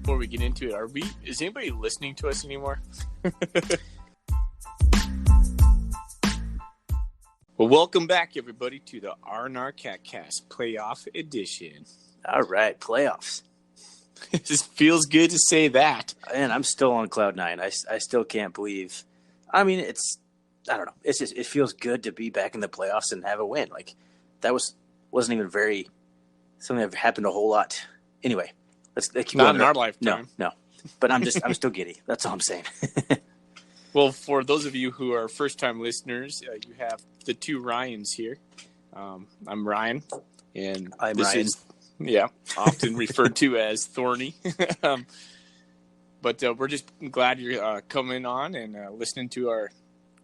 before we get into it, is anybody listening to us anymore? Well, welcome back, everybody, to the R&R CatCast Playoff Edition. All right, playoffs. It just feels good to say that. And I'm still on cloud nine. I still can't believe. I mean, I don't know. It's just, it feels good to be back in the playoffs and have a win. Like, that wasn't even something that happened a whole lot. Anyway, let's keep Not going. in our lifetime. No. But I'm still giddy. That's all I'm saying. Well, for those of you who are first-time listeners, you have the two Ryans here. I'm Ryan, and I'm this Ryan. is often referred to as Thorny. But we're just glad you're coming on and listening to our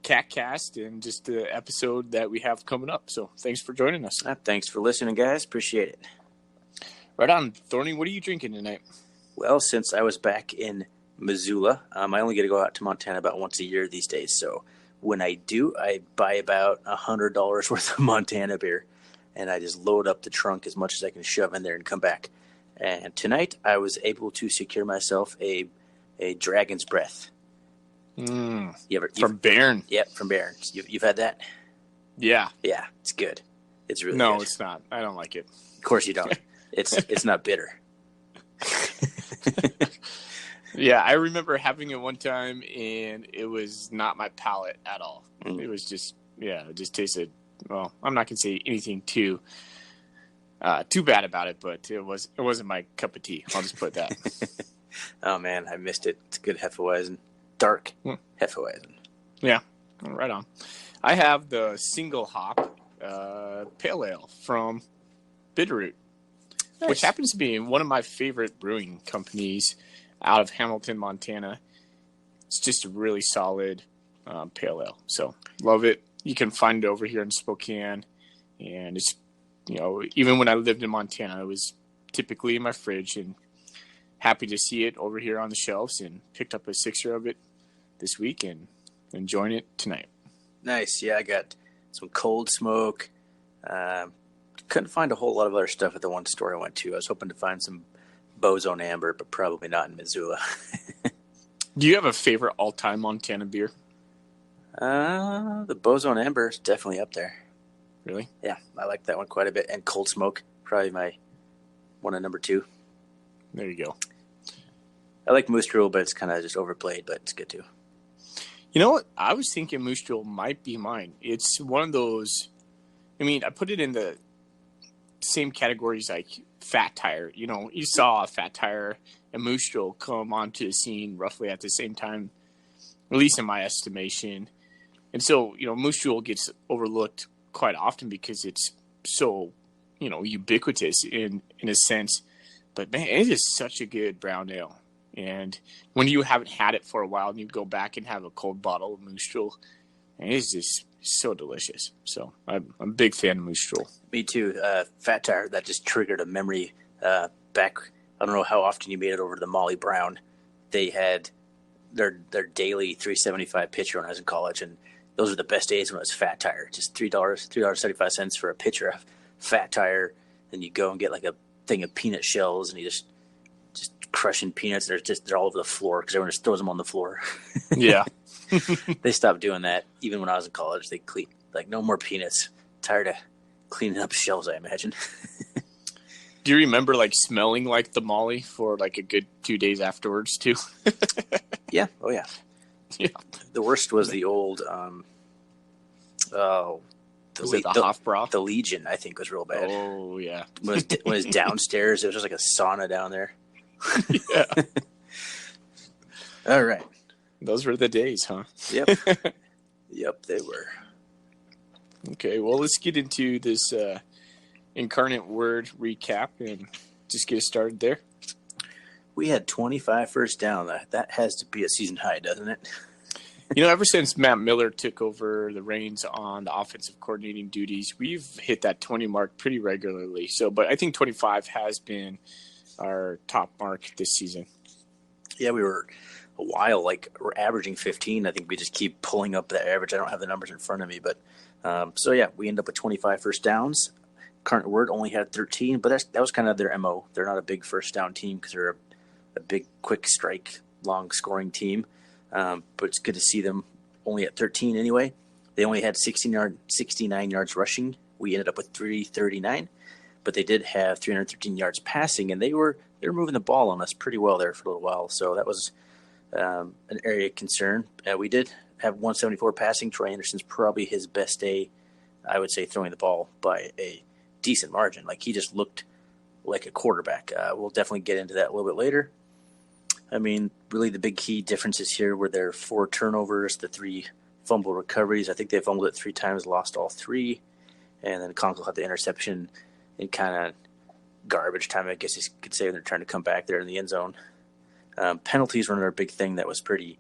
CatCast and just the episode that we have coming up. So thanks for joining us. Thanks for listening, guys. Appreciate it. Right on, Thorny. What are you drinking tonight? Well, since I was back in Missoula, I only get to go out to Montana about once a year these days. So when I do, I buy about $100 worth of Montana beer, and I just load up the trunk as much as I can shove in there and come back. And tonight, I was able to secure myself a Dragon's Breath. From Barron. Yep, from Barron. You've had that? Yeah. Yeah, it's good. It's really good. No, it's not. I don't like it. Of course you don't. It's not bitter. Yeah, I remember having it one time, and it was not my palate at all. It was just, it just tasted, well, I'm not going to say anything too bad about it, but it wasn't my cup of tea. I'll just put that. Oh, man, I missed it. It's good Hefeweizen. Dark Hefeweizen. Yeah, right on. I have the single hop pale ale from Bitterroot, nice. Which happens to be one of my favorite brewing companies out of Hamilton, Montana. It's just a really solid pale ale. So love it. You can find it over here in Spokane. And it's, even when I lived in Montana, it was typically in my fridge, and happy to see it over here on the shelves, and picked up a sixer of it this week and enjoying it tonight. Nice. Yeah, I got some Cold Smoke. Couldn't find a whole lot of other stuff at the one store I went to. I was hoping to find some Bozone Amber, but probably not in Missoula. Do you have a favorite all-time Montana beer? The Bozone Amber is definitely up there. Really? Yeah, I like that one quite a bit. And Cold Smoke, probably my one at number 2. There you go. I like Moose Drool, but it's kind of just overplayed, but it's good too. You know what? I was thinking Moose Drool might be mine. It's one of those, I put it in the same categories like Fat Tire. You saw Fat Tire and Moose Drool come onto the scene roughly at the same time, at least in my estimation. And so, Moose Drool gets overlooked quite often because it's so, ubiquitous in a sense. But man, it is such a good brown ale. And when you haven't had it for a while and you go back and have a cold bottle of Moose Drool, it is just so delicious. So I'm a big fan of Moose Drool. Me too. Fat Tire, that just triggered a memory back. I don't know how often you made it over to the Molly Brown. They had their daily $3.75 pitcher when I was in college, and those were the best days when it was Fat Tire. Just $3.75 for a pitcher of Fat Tire. Then you go and get like a thing of peanut shells, and you just crushing peanuts. They're all over the floor because everyone just throws them on the floor. Yeah. They stopped doing that. Even when I was in college, they clean, like, no more peanuts. Tired of cleaning up shells, I imagine. Do you remember smelling like the Molly for a good 2 days afterwards too? Yeah. Oh yeah. Yeah. The worst was the old, the Hofbrau? The Legion, I think, was real bad. Oh yeah. When it was downstairs, it was just like a sauna down there. Yeah. All right. Those were the days, huh? Yep. Yep, they were. Okay, well, let's get into this Incarnate Word recap and just get us started there. We had 25 first down. That has to be a season high, doesn't it? Ever since Matt Miller took over the reins on the offensive coordinating duties, we've hit that 20 mark pretty regularly. But I think 25 has been our top mark this season. Yeah, we were a while, we're averaging 15. I think we just keep pulling up the average. I don't have the numbers in front of me, but we end up with 25 first downs. Incarnate Word only had 13, but that was kind of their MO. They're not a big first down team because they're a big, quick strike, long scoring team. But it's good to see them only at 13 anyway. They only had 69 yards rushing. We ended up with 339, but they did have 313 yards passing, and they were moving the ball on us pretty well there for a little while. So that was an area of concern. We did have 174 passing. Troy Anderson's probably his best day, I would say, throwing the ball by a decent margin. Like, he just looked like a quarterback. We'll definitely get into that a little bit later. I mean, really the big key differences here were their 4 turnovers, the 3 fumble recoveries. I think they fumbled it 3 times, lost all 3. And then Conkle had the interception in kind of garbage time, I guess you could say, when they're trying to come back there in the end zone. Penalties were another big thing that was pretty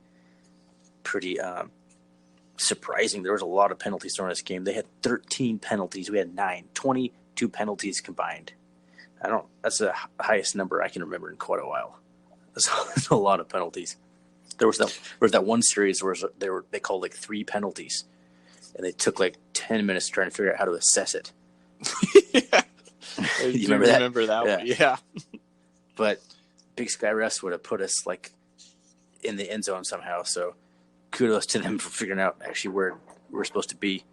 surprising. There was a lot of penalties thrown in this game. They had 13 penalties. We had 9, 22 penalties combined. That's the highest number I can remember in quite a while. That's a lot of penalties. There was that one series where they called like 3 penalties, and they took like 10 minutes trying to figure out how to assess it. Yeah. You remember that one? Yeah. But Big Sky Refs would have put us like in the end zone somehow. So kudos to them for figuring out actually where we're supposed to be.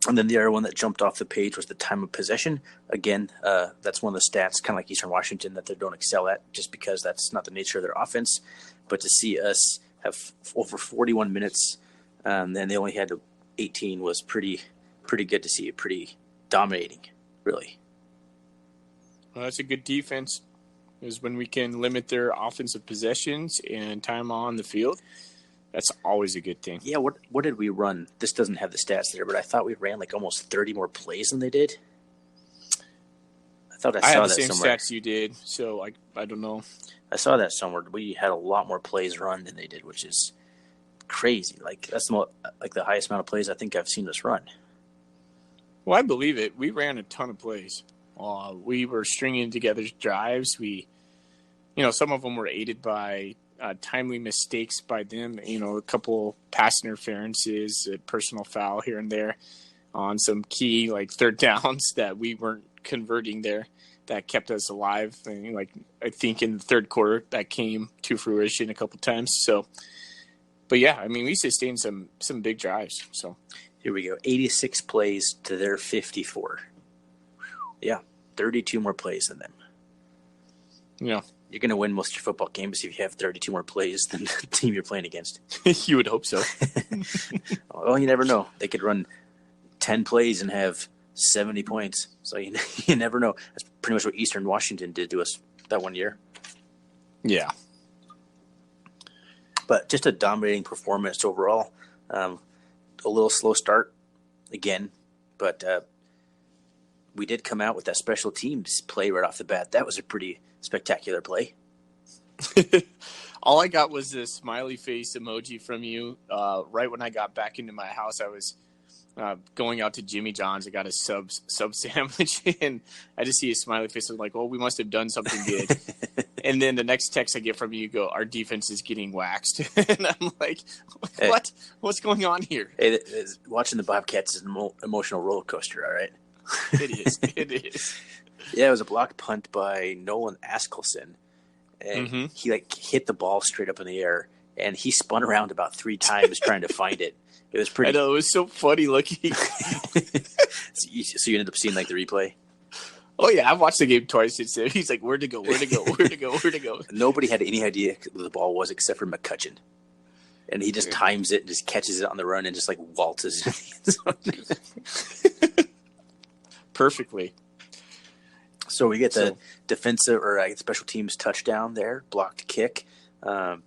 And then the other one that jumped off the page was the time of possession. Again, that's one of the stats, kind of like Eastern Washington, that they don't excel at just because that's not the nature of their offense. But to see us have over 41 minutes, and they only had 18 was pretty good to see. Pretty dominating, really. Well, that's a good defense. Is when we can limit their offensive possessions and time on the field. That's always a good thing. Yeah, what did we run? This doesn't have the stats there, but I thought we ran like almost 30 more plays than they did. I thought I saw had that the same somewhere. Stats you did, so I don't know. I saw that somewhere. We had a lot more plays run than they did, which is crazy. Like, that's the highest amount of plays I think I've seen us run. Well, I believe it. We ran a ton of plays. We were stringing together drives. Some of them were aided by timely mistakes by them. A couple pass interferences, a personal foul here and there on some key like third downs that we weren't converting there. That kept us alive. And, I think in the third quarter that came to fruition a couple times. So, but yeah, we sustained some big drives. So here we go. 86 plays to their 54. Yeah, 32 more plays than them. Yeah. You're going to win most of your football games if you have 32 more plays than the team you're playing against. You would hope so. Well, you never know. They could run 10 plays and have 70 points. So you never know. That's pretty much what Eastern Washington did to us that one year. Yeah. But just a dominating performance overall. A little slow start again, but we did come out with that special teams play right off the bat. That was a pretty spectacular play. All I got was this smiley face emoji from you. Right when I got back into my house, I was going out to Jimmy John's. I got a sub sandwich, and I just see a smiley face. I'm like, well, we must have done something good. And then the next text I get from you go, our defense is getting waxed. And I'm like, what? Hey, what's going on here? Hey, watching the Bobcats is an emotional roller coaster, all right? It is. Yeah, it was a blocked punt by Nolan Askelson. And he hit the ball straight up in the air, and he spun around about 3 times trying to find it. It was pretty. I know, it was so funny looking. So you ended up seeing the replay? Oh yeah, I've watched the game twice. He's like, where'd to go? Nobody had any idea where the ball was except for McCutcheon. And he just times it and just catches it on the run and just waltzes. Perfectly. So we get the defensive or special teams touchdown there, blocked kick, and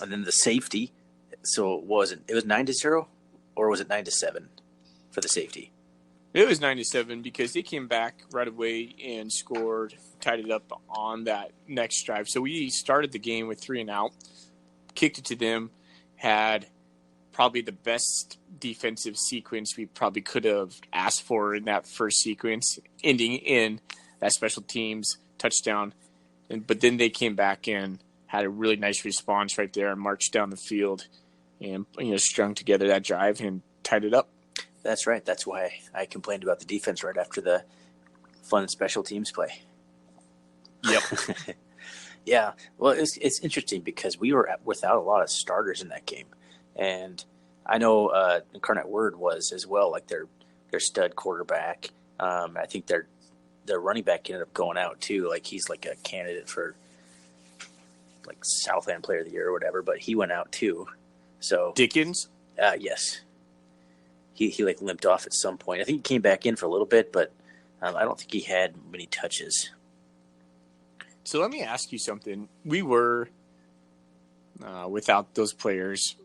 then the safety. So it was 9-0, or was it 9-7 for the safety? It was 9-7 because they came back right away and scored, tied it up on that next drive. So we started the game with 3 and out, kicked it to them, had probably the best defensive sequence we probably could have asked for in that first sequence, ending in that special teams touchdown. But then they came back and had a really nice response right there and marched down the field and strung together that drive and tied it up. That's right. That's why I complained about the defense right after the fun special teams play. Yep. Yeah, well, it's interesting because we were without a lot of starters in that game, and I know Incarnate Word was as well, like their stud quarterback. I think their running back ended up going out too. Like he's like a candidate for like Southland Player of the Year or whatever, but he went out too. So Dickens? Yes, he like limped off at some point. I think he came back in for a little bit, but I don't think he had many touches. So let me ask you something. We were without those players,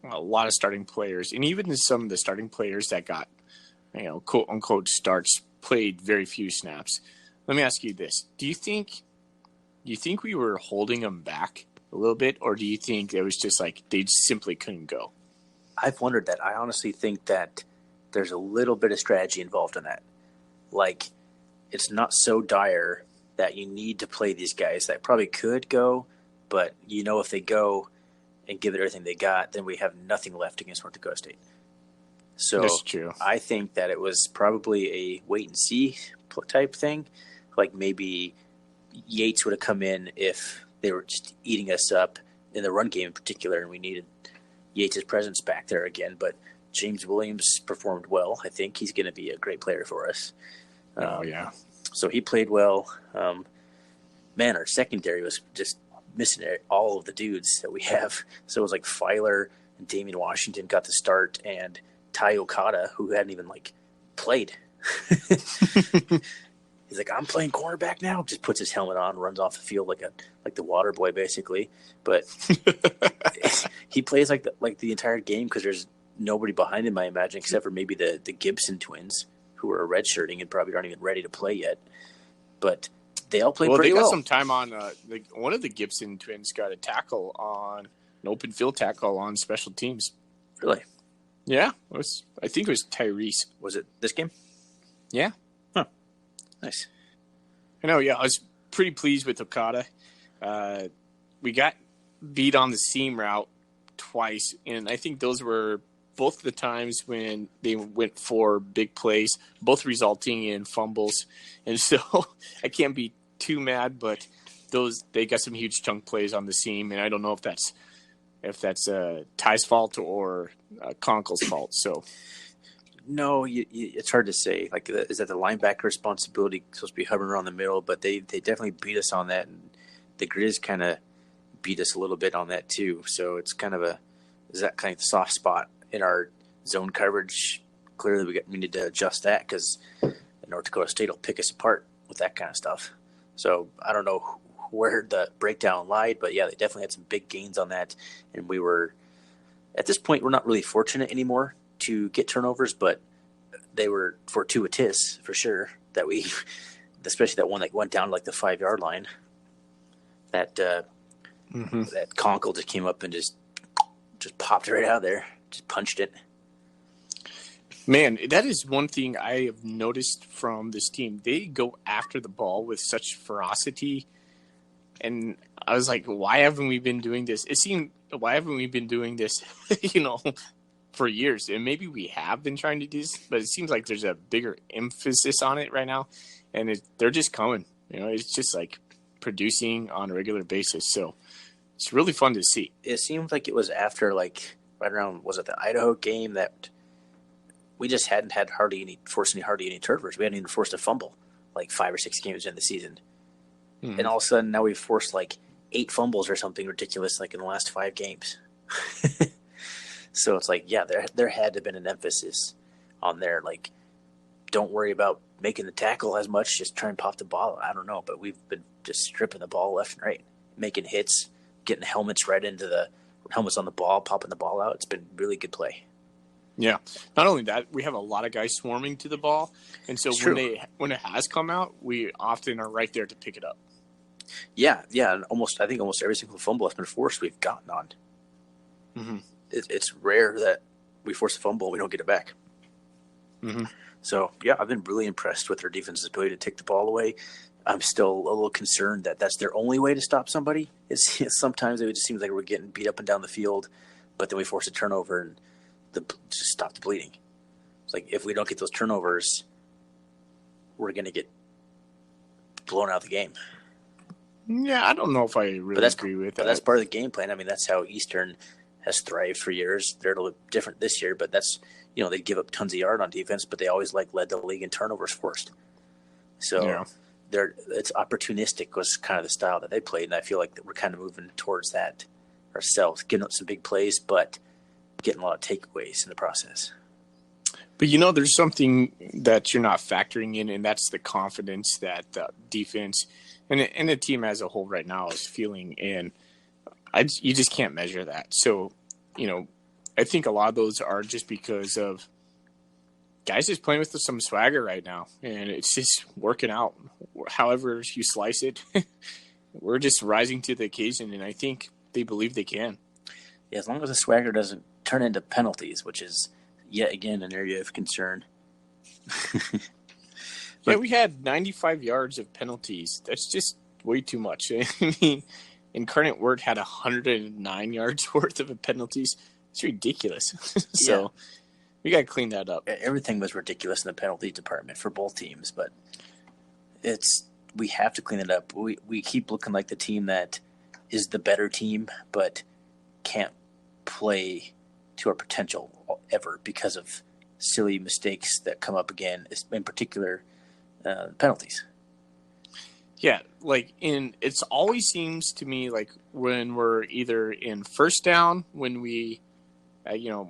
a lot of starting players, and even some of the starting players that got, quote unquote starts played very few snaps. Let me ask you this: Do you think we were holding them back a little bit, or do you think it was just like they simply couldn't go? I've wondered that. I honestly think that there's a little bit of strategy involved in that. Like, it's not so dire that you need to play these guys that probably could go, but if they go and give it everything they got, then we have nothing left against North Dakota State. So that's true. I think that it was probably a wait and see type thing. Like maybe Yates would have come in if they were just eating us up in the run game in particular, and we needed Yates' presence back there again. But James Williams performed well. I think he's going to be a great player for us. Yeah. So he played well. Man, our secondary was just missing all of the dudes that we have. So it was like Filer and Damian Washington got the start, and Ty Okada, who hadn't even played. He's like, I'm playing cornerback now. Just puts his helmet on, runs off the field like the water boy, basically. But he plays like the entire game because there's nobody behind him, I imagine, except for maybe the Gibson twins, who are redshirting and probably aren't even ready to play yet. But they all played pretty well. Well, they got some time on. One of the Gibson twins got a tackle on an open field tackle on special teams. Really? Yeah, I think it was Tyrese. Was it this game? Yeah. Huh. Nice. I know. Yeah, I was pretty pleased with Okada. We got beat on the seam route twice, and I think those were both the times when they went for big plays, both resulting in fumbles. And so I can't be too mad, but they got some huge chunk plays on the seam, and I don't know if that's Ty's fault or Conkle's fault. So no, it's hard to say. Is that the linebacker responsibility supposed to be hovering around the middle? But they definitely beat us on that, and the Grizz kind of beat us a little bit on that too. So it's kind of is that kind of soft spot in our zone coverage. Clearly, we need to adjust that because North Dakota State will pick us apart with that kind of stuff. So I don't know where the breakdown lied, but yeah, they definitely had some big gains on that. And we were, at this point, we're not really fortunate anymore to get turnovers, but they were fortuitous for sure that we, especially that one that went down to the 5-yard line, that that Conkle just came up and just popped it right out of there, just punched it. Man, that is one thing I have noticed from this team. They go after the ball with such ferocity. And I was like, why haven't we been doing this? Why haven't we been doing this, for years? And maybe we have been trying to do this, but it seems like there's a bigger emphasis on it right now. And they're just coming. It's just producing on a regular basis. So it's really fun to see. It seems like it was after right around, was it the Idaho game, that we just hadn't had hardly any turnovers. We hadn't even forced a fumble 5 or 6 games in the season. Mm-hmm. And all of a sudden now we've forced 8 fumbles or something ridiculous in the last 5 games. So it's there had to have been an emphasis on there. Don't worry about making the tackle as much, just try and pop the ball. I don't know, but we've been just stripping the ball left and right, making hits, getting helmets right into the helmets on the ball, popping the ball out. It's been really good play. Yeah. Not only that, we have a lot of guys swarming to the ball, and so when it has come out, we often are right there to pick it up. Yeah, and I think almost every single fumble that's been forced, we've gotten on. Mm-hmm. It's rare that we force a fumble and we don't get it back. Mm-hmm. So yeah, I've been really impressed with their defense's ability to take the ball away. I'm still a little concerned that that's their only way to stop somebody. Sometimes it just seems like we're getting beat up and down the field, but then we force a turnover and just stop the bleeding. It's if we don't get those turnovers, we're going to get blown out of the game. Yeah, I don't know if I really agree with that. But that's part of the game plan. I mean, that's how Eastern has thrived for years. They're a little different this year, but that's, they give up tons of yard on defense, but they always led the league in turnovers forced. So it's opportunistic was kind of the style that they played, and I feel like that we're kind of moving towards that ourselves, getting up some big plays, but getting a lot of takeaways in the process. But there's something that you're not factoring in, and that's the confidence that the defense and the team as a whole right now is feeling, and you just can't measure that. So, I think a lot of those are just because of guys just playing with some swagger right now, and it's just working out. However you slice it, we're just rising to the occasion, and I think they believe they can. Yeah, as long as the swagger doesn't turn into penalties, which is yet again an area of concern. Yeah, we had 95 yards of penalties. That's just way too much. I mean, Incarnate Word had 109 yards worth of penalties. It's ridiculous. So we got to clean that up. Everything was ridiculous in the penalty department for both teams, but we have to clean it up. We keep looking like the team that is the better team, but can't play to our potential ever because of silly mistakes that come up again, in particular penalties. Yeah, it's always seems to me like when we're either in first down, when we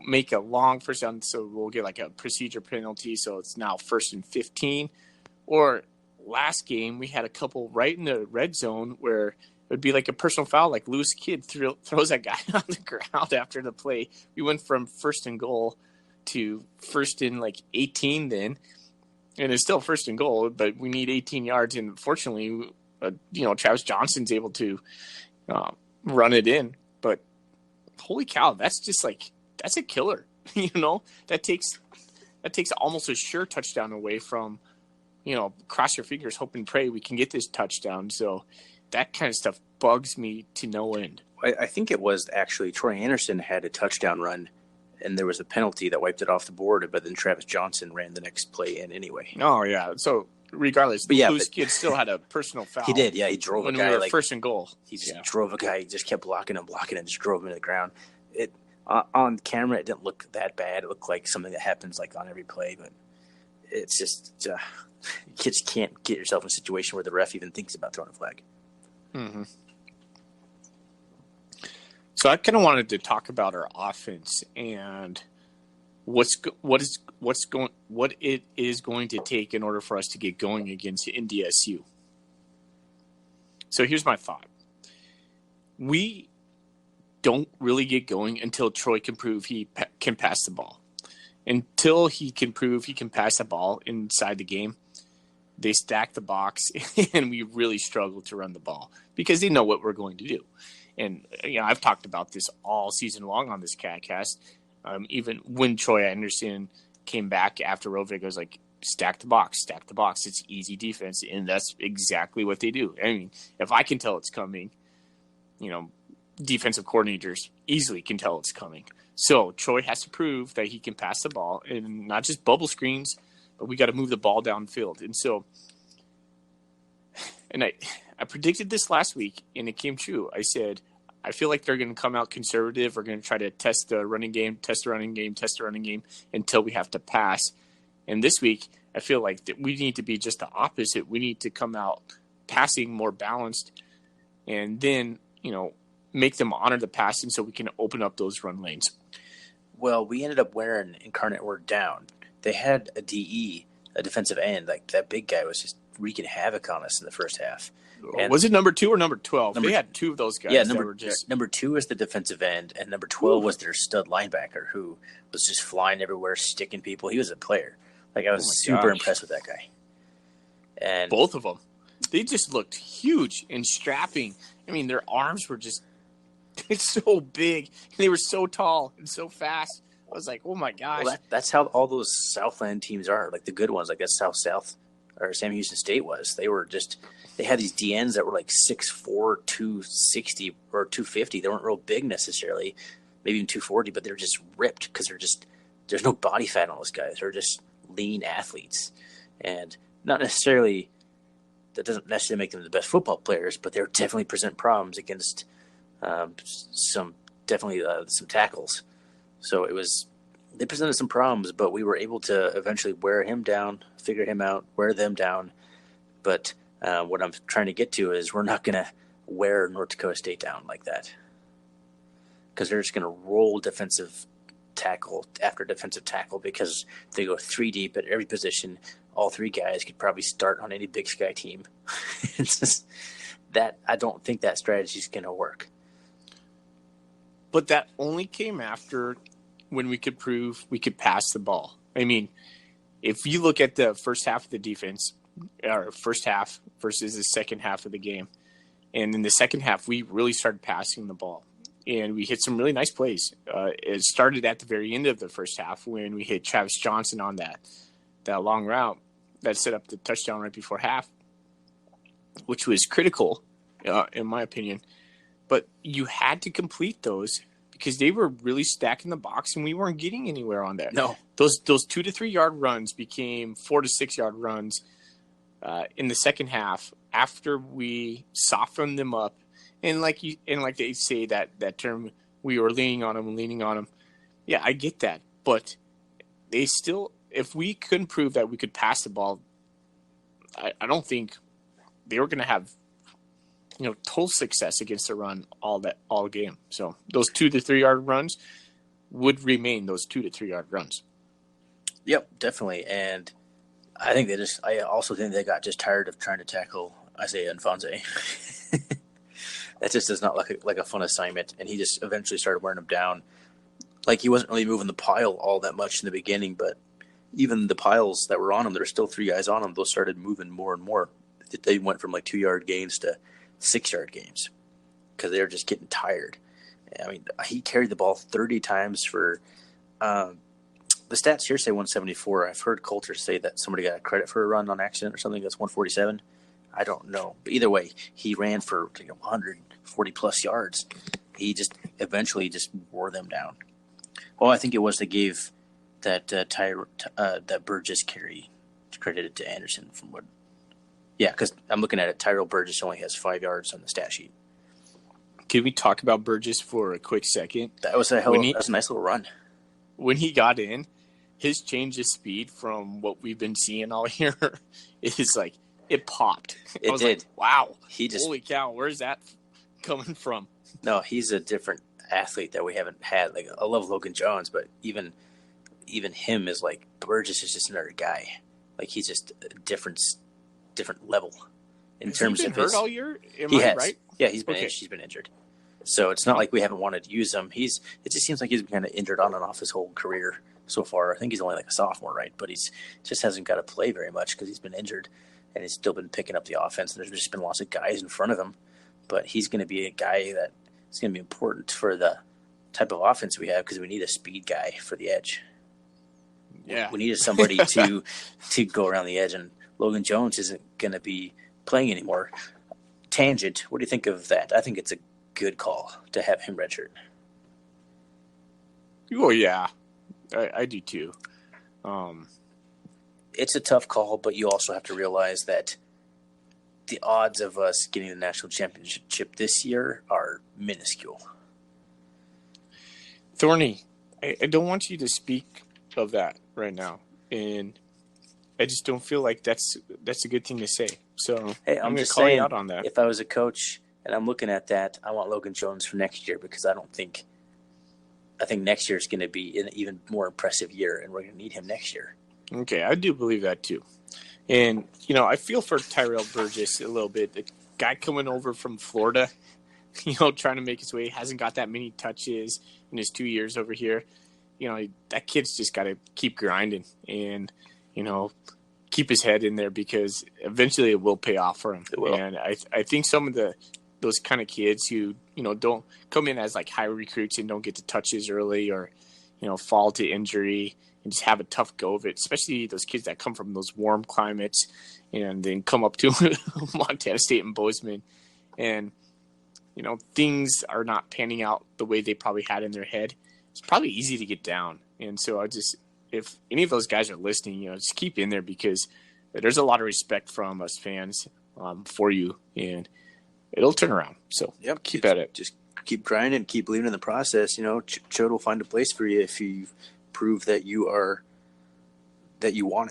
make a long first down, so we'll get like a procedure penalty, so it's now 1st and 15. Or last game, we had a couple right in the red zone where it would be like a personal foul, like Lewis Kidd throws that guy on the ground after the play. We went from 1st and goal to 1st and 18 then, and it's still 1st and goal, but we need 18 yards, and fortunately, Travis Johnson's able to run it in. But holy cow, that's just that's a killer. That takes almost a sure touchdown away from, cross your fingers, hope and pray we can get this touchdown. So that kind of stuff bugs me to no end. I think it was actually Troy Anderson had a touchdown run, and there was a penalty that wiped it off the board, but then Travis Johnson ran the next play in anyway. Oh, yeah. So regardless, Lewis Kidd still had a personal foul. He did, yeah. He drove a guy. When we were 1st and goal. He just drove a guy. He just kept blocking him, just drove him to the ground. On camera, it didn't look that bad. It looked like something that happens on every play, but it's just you just can't get yourself in a situation where the ref even thinks about throwing a flag. Mm-hmm. So I kind of wanted to talk about our offense and what it is going to take in order for us to get going against NDSU. So here's my thought. We don't really get going until Troy can prove he can pass the ball. Until he can prove he can pass the ball inside the game, they stack the box, and we really struggle to run the ball because they know what we're going to do. And I've talked about this all season long on this CatCast. Even when Troy Anderson came back after Rovig, I was like, stack the box. It's easy defense, and that's exactly what they do. I mean, if I can tell it's coming, defensive coordinators easily can tell it's coming. So Troy has to prove that he can pass the ball, and not just bubble screens, but we got to move the ball downfield. And so, I predicted this last week, and it came true. I said, I feel like they're going to come out conservative. We're going to try to test the running game until we have to pass. And this week, I feel like that we need to be just the opposite. We need to come out passing more balanced, and then, make them honor the passing so we can open up those run lanes. Well, we ended up wearing Incarnate Word down. They had a DE, a defensive end. That big guy was just wreaking havoc on us in the first half. And was it number 2 or number 12? They had 2 of those guys. Yeah, number 2 is the defensive end, and number 12 was their stud linebacker who was just flying everywhere, sticking people. He was a player. I was super impressed with that guy. And both of them. They just looked huge and strapping. I mean, their arms were just so big. They were so tall and so fast. I was like, oh, my gosh. Well, that's how all those Southland teams are, the good ones. That's South or Sam Houston State was. They had these DNs that were 6'4", 260 or 250. They weren't real big necessarily, maybe even 240, but they're just ripped because there's no body fat on those guys. They're just lean athletes, and not necessarily that doesn't necessarily make them the best football players, but they're definitely present problems against some tackles. So they presented some problems, but we were able to eventually wear him down, figure him out, wear them down. But what I'm trying to get to is we're not going to wear North Dakota State down like that, because they're just going to roll defensive tackle after defensive tackle because they go 3 deep at every position. All 3 guys could probably start on any Big Sky team. It's just that I don't think that strategy is going to work. But that only came after when we could prove we could pass the ball. I mean, if you look at the first half of the defense, or first half versus the second half of the game, and in the second half, we really started passing the ball. And we hit some really nice plays. It started at the very end of the first half when we hit Travis Johnson on that long route that set up the touchdown right before half, which was critical, in my opinion. But you had to complete those because they were really stacking the box, and we weren't getting anywhere on that. No. Those 2 to 3 yard runs became 4 to 6 yard runs in the second half after we softened them up. And like they say that term, we were leaning on them. Yeah, I get that. But they still, if we couldn't prove that we could pass the ball, I don't think they were going to have, total success against the run all game. So those 2 to 3 yard runs would remain those 2 to 3 yard runs. Yep, definitely. And I also think they got just tired of trying to tackle Isaiah Nfonse. That just is not like a fun assignment, and he just eventually started wearing them down. Like, he wasn't really moving the pile all that much in the beginning, but even the piles that were on him, there were still 3 guys on him, those started moving more and more. They went from 2 yard gains to 6 yard games because they were just getting tired. I mean, he carried the ball 30 times for the stats here say 174. I've heard Coulter say that somebody got credit for a run on accident or something. That's 147. I don't know. But either way, he ran for 140 plus yards. He just eventually just wore them down. Well, I think it was they gave that that Burgess carry credited to Anderson from what. Yeah, because I'm looking at it. Tyrell Burgess only has 5 yards on the stat sheet. Can we talk about Burgess for a quick second? That was that was a nice little run. When he got in, his change of speed from what we've been seeing all year is like, it popped. It did. Like, wow. Holy cow, where's that coming from? No, he's a different athlete that we haven't had. Like, I love Logan Jones, but even him is like, Burgess is just another guy. Like, he's just a different level in terms of his. Hurt all year? He has. Right? Yeah, he's been injured. So it's not like we haven't wanted to use him. It just seems like he's been kind of injured on and off his whole career so far. I think he's only like a sophomore, right? But he's just hasn't got to play very much because he's been injured, and he's still been picking up the offense. And there's just been lots of guys in front of him, but he's going to be a guy that is going to be important for the type of offense we have because we need a speed guy for the edge. Yeah, we needed somebody to go around the edge, and Logan Jones isn't going to be playing anymore. Tangent. What do you think of that? I think it's a good call to have him redshirt. Oh yeah, I do too. It's a tough call, but you also have to realize that the odds of us getting the national championship this year are minuscule. Thorny, I don't want you to speak of that right now, and I just don't feel like that's a good thing to say. So hey, I'm just going to call saying, you out on that. If I was a coach and I'm looking at that, I want Logan Jones for next year because I think next year is going to be an even more impressive year, and we're going to need him next year. Okay, I do believe that too. And, I feel for Tyrell Burgess a little bit. The guy coming over from Florida, trying to make his way, hasn't got that many touches in his 2 years over here. That kid's just got to keep grinding and, keep his head in there because eventually it will pay off for him. It will. And I think some of those kind of kids who, don't come in as like high recruits and don't get the touches early or, fall to injury and just have a tough go of it, especially those kids that come from those warm climates and then come up to Montana State and Bozeman and, things are not panning out the way they probably had in their head. It's probably easy to get down. And so if any of those guys are listening, just keep in there because there's a lot of respect from us fans for you, and it'll turn around. So Yep, keep at it. Just keep grinding, keep believing in the process. Choate will find a place for you if you prove that you want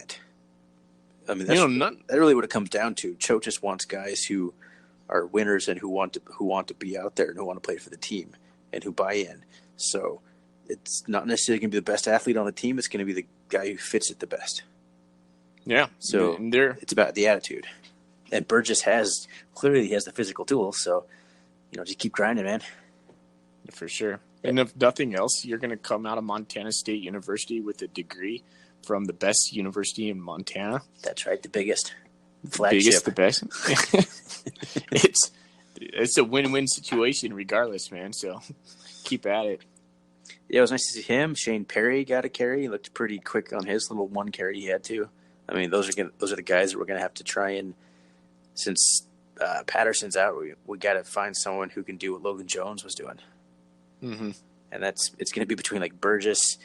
it. I mean, that's that really what it comes down to. Choate just wants guys who are winners and who want to be out there and who want to play for the team and who buy in. So it's not necessarily going to be the best athlete on the team. It's going to be the guy who fits it the best. Yeah. So it's about the attitude. And Burgess clearly has the physical tools. So, just keep grinding, man. For sure. And if nothing else, you're going to come out of Montana State University with a degree from the best university in Montana. That's right. The biggest. Flagship. The best. It's a win-win situation regardless, man. So keep at it. Yeah, it was nice to see him. Shane Perry got a carry. He looked pretty quick on his little one carry he had too. I mean, those are the guys that we're going to have to try and, since Patterson's out, we got to find someone who can do what Logan Jones was doing. Mm-hmm. And it's going to be between like Burgess,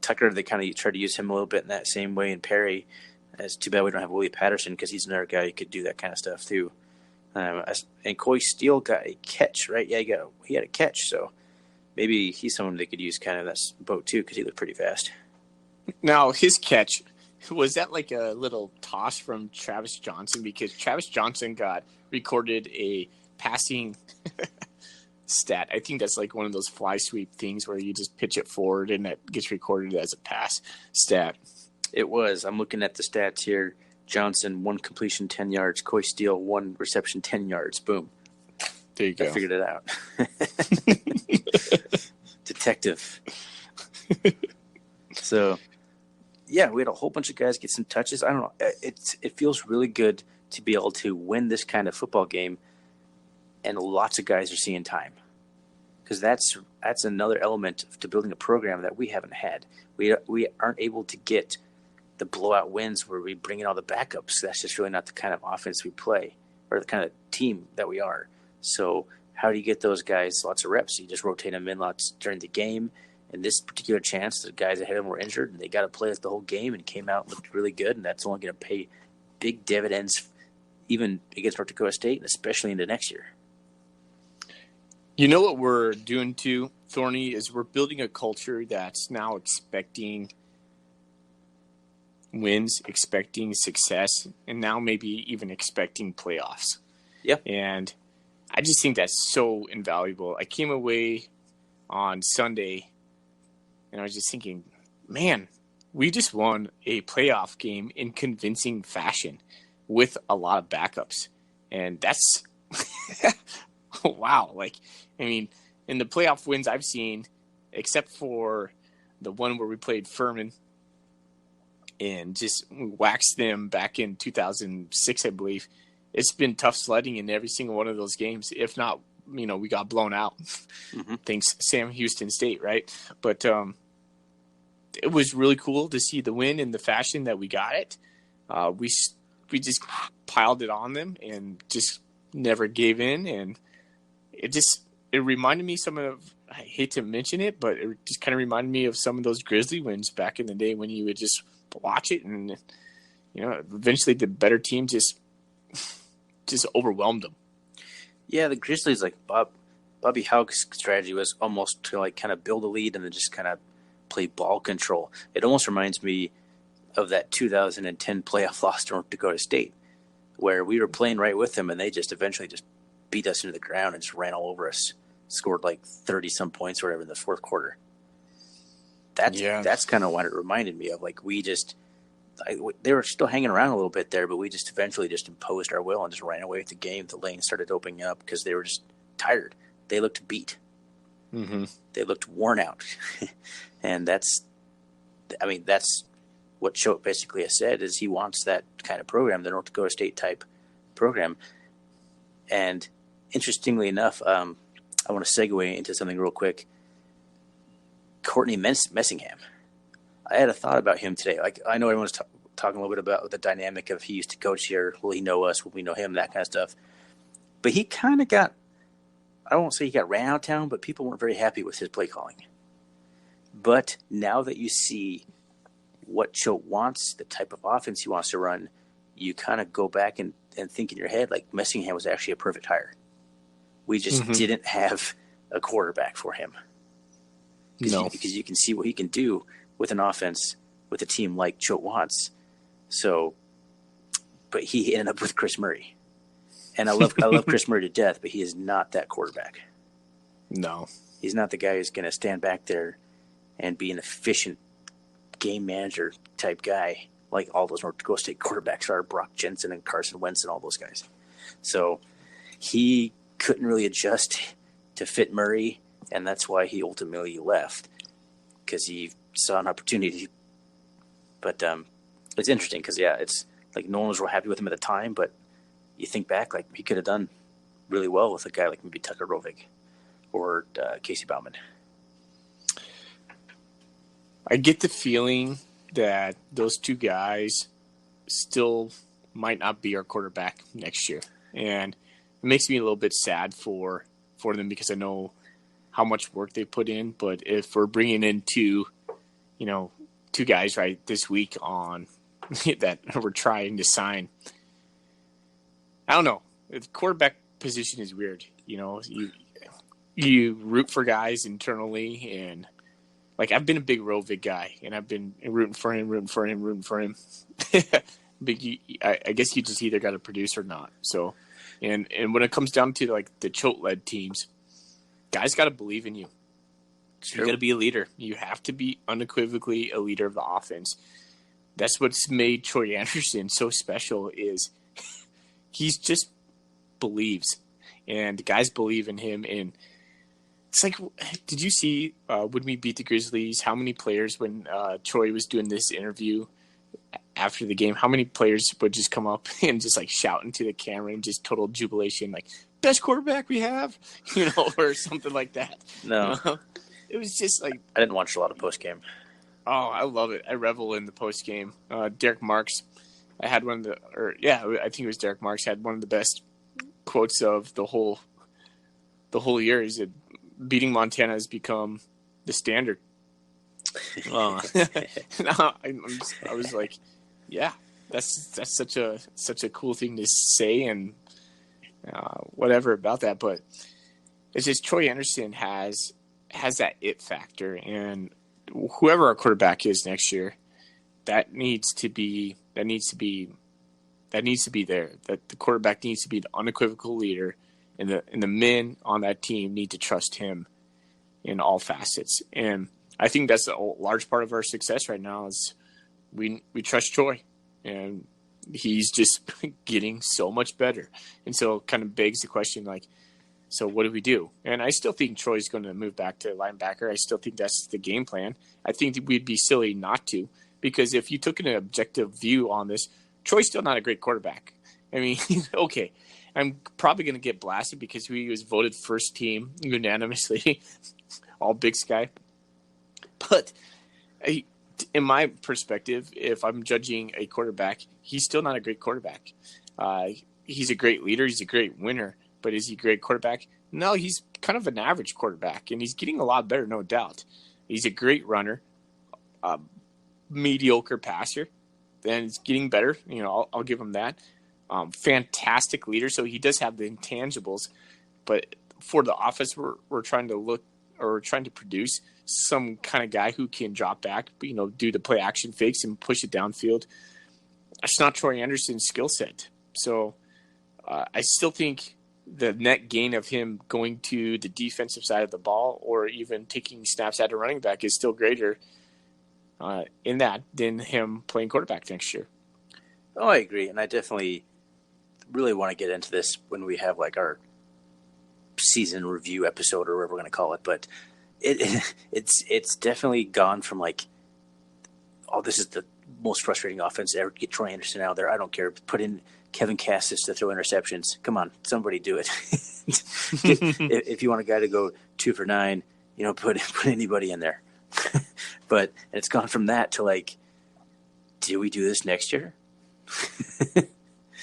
Tucker. They kind of tried to use him a little bit in that same way, and Perry. It's too bad we don't have Willie Patterson because he's another guy who could do that kind of stuff too. And Coy Steele got a catch, right? Yeah, he had a catch, so maybe he's someone they could use kind of that boat too because he looked pretty fast. Now his catch. Was that like a little toss from Travis Johnson? Because Travis Johnson got recorded a passing stat. I think that's like one of those fly sweep things where you just pitch it forward and that gets recorded as a pass stat. It was. I'm looking at the stats here. Johnson, 1 completion, 10 yards. Coy Steele, 1 reception, 10 yards. Boom. There you go. I figured it out. Detective. So... yeah, we had a whole bunch of guys get some touches. I don't know. It feels really good to be able to win this kind of football game, and lots of guys are seeing time. Because that's another element to building a program that we haven't had. We aren't able to get the blowout wins where we bring in all the backups. That's just really not the kind of offense we play or the kind of team that we are. So how do you get those guys lots of reps? You just rotate them in lots during the game. In this particular chance, the guys ahead of them were injured, and they got to play it the whole game and came out and looked really good, and that's only going to pay big dividends even against North Dakota State, and especially into next year. You know what we're doing too, Thorny, is we're building a culture that's now expecting wins, expecting success, and now maybe even expecting playoffs. Yeah. And I just think that's so invaluable. I came away on Sunday and I was just thinking, man, we just won a playoff game in convincing fashion with a lot of backups. And that's, wow. Like, I mean, in the playoff wins I've seen, except for the one where we played Furman and just waxed them back in 2006, I believe, it's been tough sledding in every single one of those games. If not, we got blown out. Mm-hmm. Thanks, Sam Houston State, right? But, it was really cool to see the win in the fashion that we got it. We just piled it on them and just never gave in. And it reminded me I hate to mention it, but it just kind of reminded me of some of those Grizzly wins back in the day when you would just watch it and, eventually the better team just overwhelmed them. Yeah, the Grizzlies, like Bobby Hauck's strategy was almost to like kind of build a lead and then just kind of play ball control. It almost reminds me of that 2010 playoff loss to North Dakota State, where we were playing right with them and they just eventually just beat us into the ground and just ran all over us. Scored like 30 some points or whatever in the fourth quarter. That's kind of what it reminded me of. Like they were still hanging around a little bit there, but we just eventually just imposed our will and just ran away with the game. The lane started opening up because they were just tired. They looked beat. Mm-hmm. They looked worn out. And that's what Choate basically has said is he wants that kind of program, the North Dakota State type program. And interestingly enough, I want to segue into something real quick. Courtney Messingham. I had a thought about him today. Like, I know everyone's talking a little bit about the dynamic of he used to coach here. Will he know us? Will we know him? That kind of stuff. But he kind of I won't say he got ran out of town, but people weren't very happy with his play calling. But now that you see what Choate wants, the type of offense he wants to run, you kind of go back and think in your head, like, Messingham was actually a perfect hire. We just didn't have a quarterback for him. Because you can see what he can do with an offense with a team like Choate wants. So, but he ended up with Chris Murray. And I love Chris Murray to death, but he is not that quarterback. No. He's not the guy who's going to stand back there and be an efficient game manager type guy like all those North Dakota State quarterbacks are, Brock Jensen and Carson Wentz and all those guys. So he couldn't really adjust to fit Murray, and that's why he ultimately left, because he saw an opportunity. But it's interesting because, it's like no one was real happy with him at the time, but you think back, like, he could have done really well with a guy like maybe Tucker Rovig or Casey Bauman. I get the feeling that those two guys still might not be our quarterback next year. And it makes me a little bit sad for them, because I know how much work they put in. But if we're bringing in two guys right this week on that we're trying to sign, I don't know. The quarterback position is weird. You root for guys internally, and like, I've been a big Rovig guy, and I've been rooting for him. But I guess you just either got to produce or not. So, and when it comes down to like the Choate-led teams, guys got to believe in you. Sure. You got to be a leader. You have to be unequivocally a leader of the offense. That's what's made Troy Anderson so special, is he's just believes, and the guys believe in him. And it's like, did you see when we beat the Grizzlies, how many players, when Troy was doing this interview after the game, how many players would just come up and just like shout into the camera and just total jubilation, like, best quarterback we have, or something like that. No. It was just like, I didn't watch a lot of post game. Oh, I love it. I revel in the post game. Derek Marks, I think it was Derek Marks, had one of the best quotes of the whole year. Is that beating Montana has become the standard. I was like, yeah, that's such a cool thing to say, and whatever about that. But it's just Troy Anderson has that it factor, and whoever our quarterback is next year, that needs to be there. That the quarterback needs to be the unequivocal leader, and the men on that team need to trust him in all facets. And I think that's a large part of our success right now, is we trust Troy, and he's just getting so much better. And so it kind of begs the question, like, so what do we do? And I still think Troy's going to move back to linebacker. I still think that's the game plan. I think that we'd be silly not to, because if you took an objective view on this, Troy's still not a great quarterback. I mean, okay, I'm probably going to get blasted because he was voted first team unanimously, all Big Sky. But in my perspective, if I'm judging a quarterback, he's still not a great quarterback. He's a great leader. He's a great winner. But is he a great quarterback? No, he's kind of an average quarterback, and he's getting a lot better, no doubt. He's a great runner, mediocre passer, and he's getting better. I'll give him that. Fantastic leader, so he does have the intangibles. But for the offense, we're trying to produce some kind of guy who can drop back, do the play action fakes and push it downfield. That's not Troy Anderson's skill set. So I still think the net gain of him going to the defensive side of the ball, or even taking snaps at a running back, is still greater in that than him playing quarterback next year. Oh, I agree. And I definitely really want to get into this when we have like our season review episode, or whatever we're going to call it. But it's definitely gone from like, oh, this is the most frustrating offense ever. Get Troy Anderson out there. I don't care. Put in Kevin Cassis to throw interceptions. Come on, somebody do it. If you want a guy to go 2 for 9, put anybody in there. But it's gone from that to like, do we do this next year?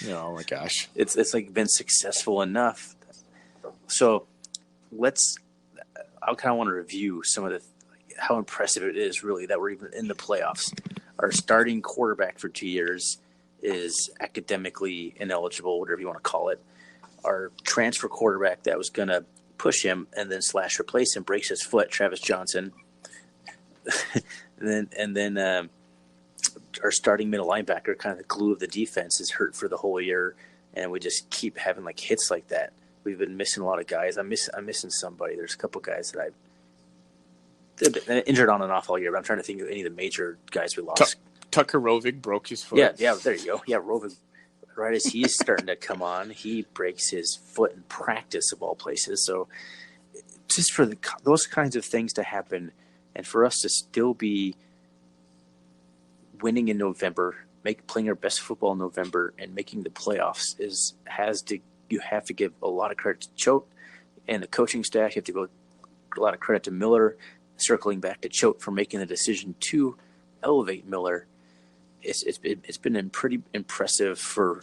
Oh my gosh. It's like been successful enough. So I kind of want to review some of how impressive it is really that we're even in the playoffs. Our starting quarterback for 2 years is academically ineligible, whatever you want to call it. Our transfer quarterback that was going to push him and then / replace him breaks his foot, Travis Johnson. and then our starting middle linebacker, kind of the glue of the defense, is hurt for the whole year, and we just keep having like hits like that. We've been missing a lot of guys. I'm missing somebody. There's a couple guys that they've been injured on and off all year, but I'm trying to think of any of the major guys we lost. Tucker Rovig broke his foot. Yeah, there you go. Yeah, Rovig. Right as he's starting to come on, he breaks his foot in practice of all places. So just for those kinds of things to happen, and for us to still be winning in November, playing our best football in November, and making the playoffs you have to give a lot of credit to Choate and the coaching staff. You have to give a lot of credit to Miller, circling back to Choate for making the decision to elevate Miller. It's been pretty impressive for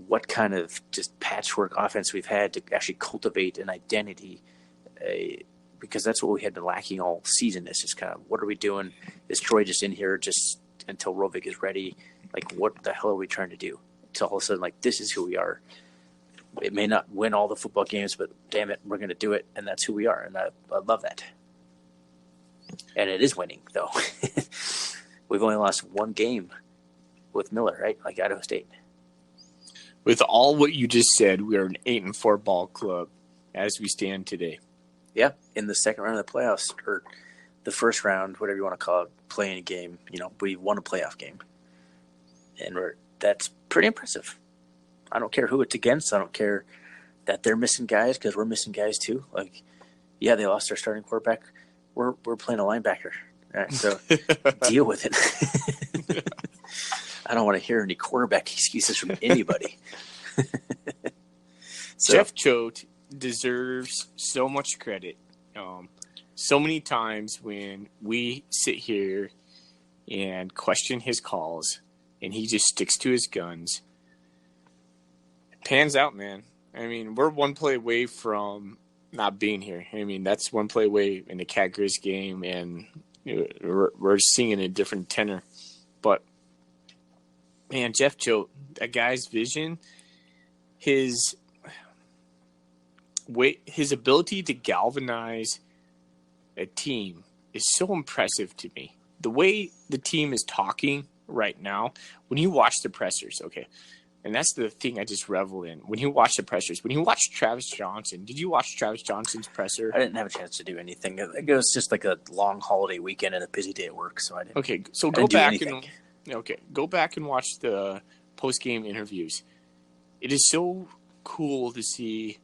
what kind of just patchwork offense we've had to actually cultivate an identity, because that's what we had been lacking all season. It's just kind of, what are we doing? Is Troy just in here just until Rovig is ready? Like, what the hell are we trying to do? Until all of a sudden, like, this is who we are. It may not win all the football games, but damn it, we're going to do it, and that's who we are, and I love that. And it is winning, though. We've only lost one game with Miller, right? Like Idaho State. With all what you just said, we are an 8-4 ball club as we stand today. Yeah, in the second round of the playoffs, or the first round, whatever you want to call it, playing a game. We won a playoff game, and that's pretty impressive. I don't care who it's against. I don't care that they're missing guys, because we're missing guys too. Like, yeah, they lost their starting quarterback. We're playing a linebacker. All right, so deal with it. I don't want to hear any quarterback excuses from anybody. Jeff Choate deserves so much credit. So many times when we sit here and question his calls, and he just sticks to his guns, it pans out, man. I mean, we're one play away from not being here. I mean, that's one play away in the Cat Grizz game, and we're singing a different tenor. But man, Jeff Choate, that guy's vision, his ability to galvanize a team is so impressive to me. The way the team is talking right now, when you watch the pressers, okay, and that's the thing I just revel in. When you watch the pressers, when you watch Travis Johnson, did you watch Travis Johnson's presser? I didn't have a chance to do anything. It was just like a long holiday weekend and a busy day at work, so I didn't. Okay, so go back and watch the post-game interviews. It is so cool to see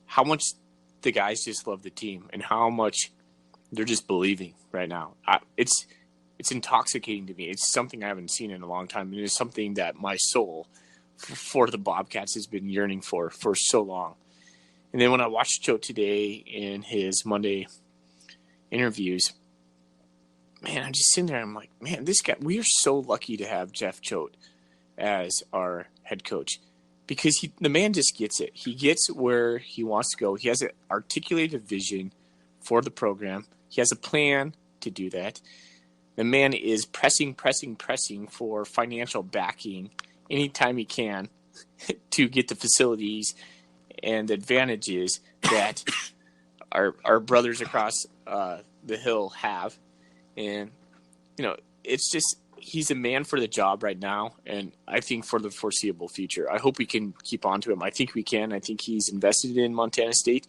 how much the guys just love the team and how much they're just believing right now. It's intoxicating to me. It's something I haven't seen in a long time. And it's something that my soul for the Bobcats has been yearning for so long. And then when I watched Choate today in his Monday interviews, man, I'm just sitting there. I'm like, man, this guy, we are so lucky to have Jeff Choate as our head coach, because the man just gets it. He gets where he wants to go. He has an articulated vision for the program. He has a plan to do that. The man is pressing for financial backing anytime he can to get the facilities and the advantages that our brothers across the hill have. And, it's just, he's a man for the job right now, and I think for the foreseeable future. I hope we can keep on to him. I think we can. I think he's invested in Montana State.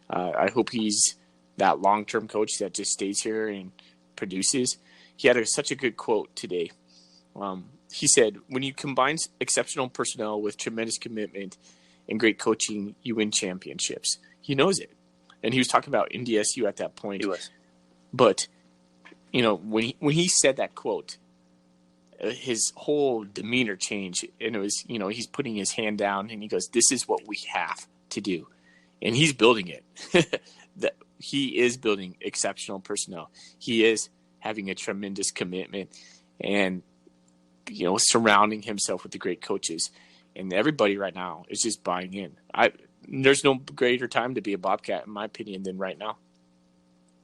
I hope he's that long-term coach that just stays here and produces. He had such a good quote today. He said, when you combine exceptional personnel with tremendous commitment and great coaching, you win championships. He knows it. And he was talking about NDSU at that point. He was. But, when he said that quote, his whole demeanor changed. And it was, he's putting his hand down and he goes, this is what we have to do. And he's building it. He is building exceptional personnel. He is having a tremendous commitment and, surrounding himself with the great coaches. And everybody right now is just buying in. There's no greater time to be a Bobcat, in my opinion, than right now.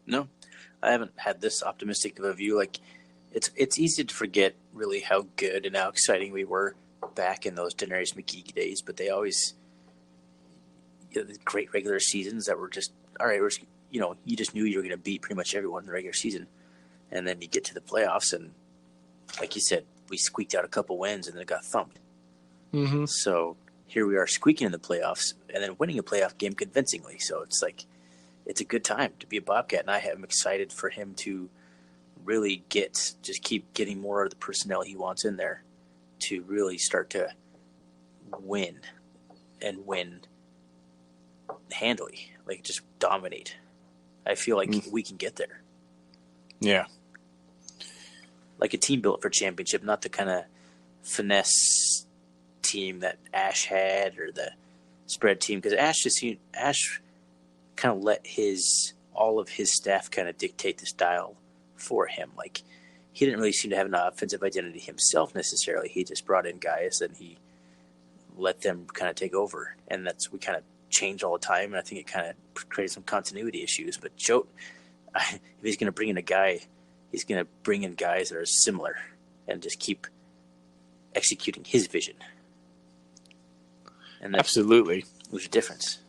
No, I haven't had this optimistic of a view. Like, it's easy to forget really how good and how exciting we were back in those Daenerys McGee days, but they always, the great regular seasons that were just, all right, you just knew you were going to beat pretty much everyone in the regular season. And then you get to the playoffs, and like you said, we squeaked out a couple wins, and then it got thumped. Mm-hmm. So here we are squeaking in the playoffs and then winning a playoff game convincingly. So it's like, it's a good time to be a Bobcat, and I'm excited for him to really just keep getting more of the personnel he wants in there to really start to win and win handily, like just dominate. I feel like we can get there. Yeah. Like a team built for championship, not the kind of finesse team that Ash had or the spread team, because Ash kind of let all of his staff kind of dictate the style for him. Like, he didn't really seem to have an offensive identity himself necessarily. He just brought in guys and he let them kind of take over, and we kind of change all the time, and I think it kind of created some continuity issues. But Choate, if he's going to bring in a guy, he's going to bring in guys that are similar and just keep executing his vision. And Absolutely. There's a difference.